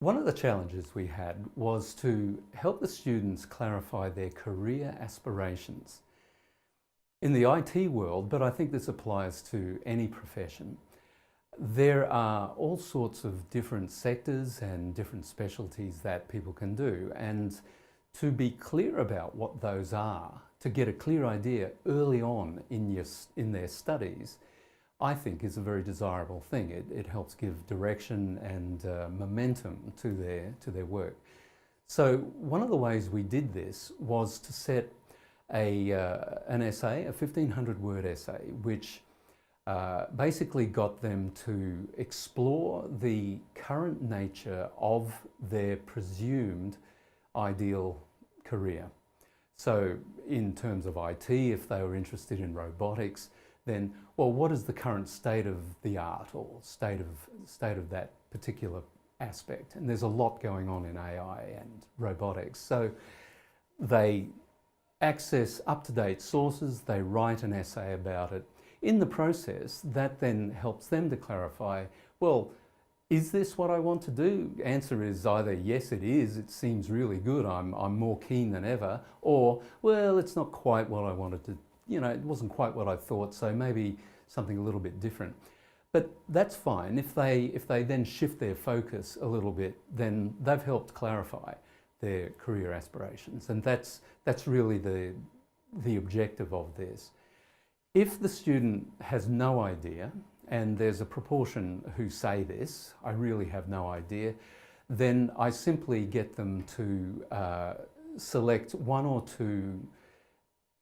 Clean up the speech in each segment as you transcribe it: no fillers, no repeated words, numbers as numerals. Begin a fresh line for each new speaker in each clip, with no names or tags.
One of the challenges we had was to help the students clarify their career aspirations. In the IT world, but I think this applies to any profession, there are all sorts of different sectors and different specialties that people can do. And to be clear about what those are, to get a clear idea early on in their studies, I think is a very desirable thing. It helps give direction and momentum to their work. So one of the ways we did this was to set an essay, a 1,500-word essay, which basically got them to explore the current nature of their presumed ideal career. So in terms of IT, if they were interested in robotics, then, well, what is the current state of the art or state of that particular aspect? And there's a lot going on in AI and robotics. So they access up-to-date sources, they write an essay about it. In the process, that then helps them to clarify, well, is this what I want to do? Answer is either yes, it is, it seems really good, I'm more keen than ever, or, well, it's not quite what I wanted to, it wasn't quite what I thought, so maybe something a little bit different. But that's fine. If they then shift their focus a little bit, then they've helped clarify their career aspirations. And that's really the objective of this. If the student has no idea, and there's a proportion who say this, I really have no idea, then I simply get them to select one or two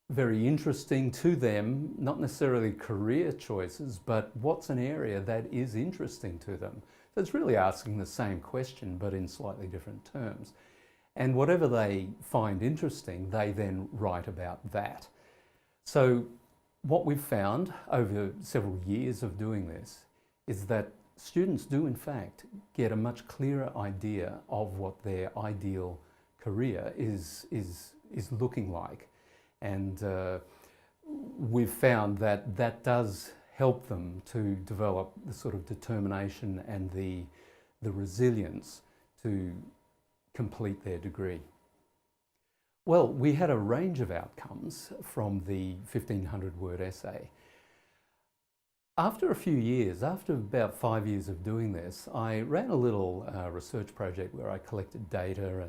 very interesting to them, not necessarily career choices, but what's an area that is interesting to them. So it's really asking the same question, but in slightly different terms. And whatever they find interesting, they then write about that. So what we've found over several years of doing this is that students do in fact get a much clearer idea of what their ideal career is looking like. And we've found that that does help them to develop the sort of determination and the resilience to complete their degree. Well, we had a range of outcomes from the 1,500-word essay. After a few years, after about 5 years of doing this, I ran a little research project where I collected data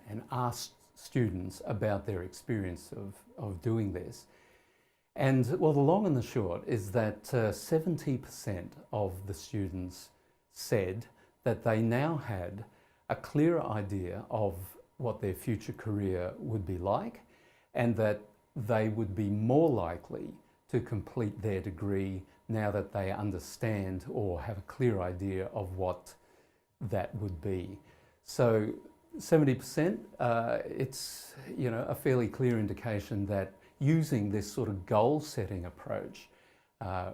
and asked students about their experience of doing this. And well, the long and the short is that 70% of the students said that they now had a clearer idea of what their future career would be like, and that they would be more likely to complete their degree now that they understand or have a clear idea of what that would be. So 70%, it's a fairly clear indication that using this sort of goal-setting approach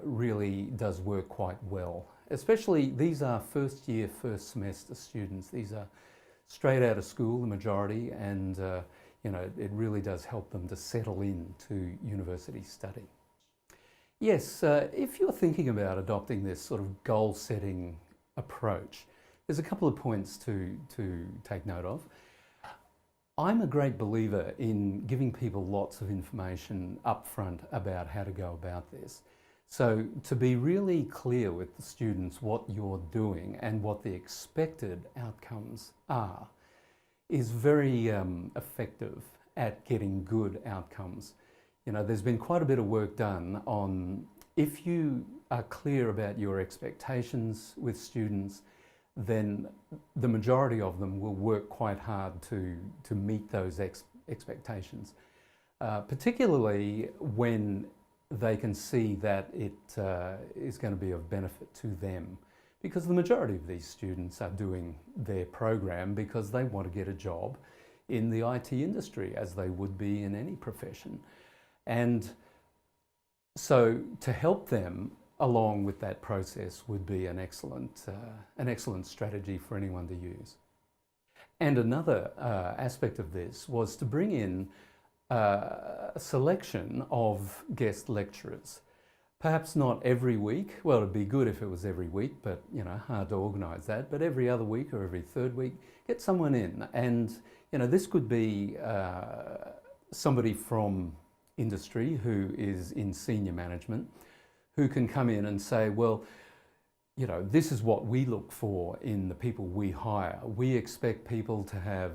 really does work quite well. Especially these are first year, first semester students. These are straight out of school, the majority, and it really does help them to settle into university study. Yes, if you're thinking about adopting this sort of goal-setting approach, there's a couple of points to take note of. I'm a great believer in giving people lots of information up front about how to go about this. So to be really clear with the students what you're doing and what the expected outcomes are is very effective at getting good outcomes. There's been quite a bit of work done on if you are clear about your expectations with students, then the majority of them will work quite hard to meet those expectations, particularly when they can see that it is going to be of benefit to them, because the majority of these students are doing their program because they want to get a job in the IT industry, as they would be in any profession. And so to help them along with that process would be an excellent strategy for anyone to use. And another aspect of this was to bring in a selection of guest lecturers. Perhaps not every week. Well, it'd be good if it was every week, but hard to organise that. But every other week or every third week, get someone in. And this could be somebody from industry who is in senior management, who can come in and say, well, this is what we look for in the people we hire. We expect people to have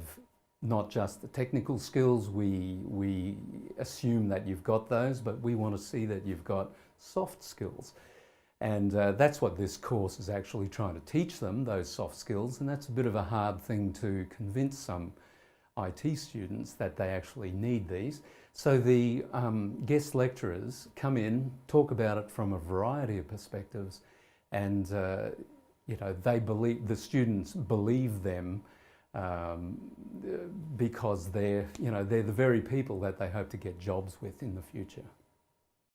not just the technical skills, we assume that you've got those, but we want to see that you've got soft skills. And that's what this course is actually trying to teach them, those soft skills, and that's a bit of a hard thing to convince some IT students that they actually need these. So the guest lecturers come in, talk about it from a variety of perspectives, and the students believe them because they're the very people that they hope to get jobs with in the future.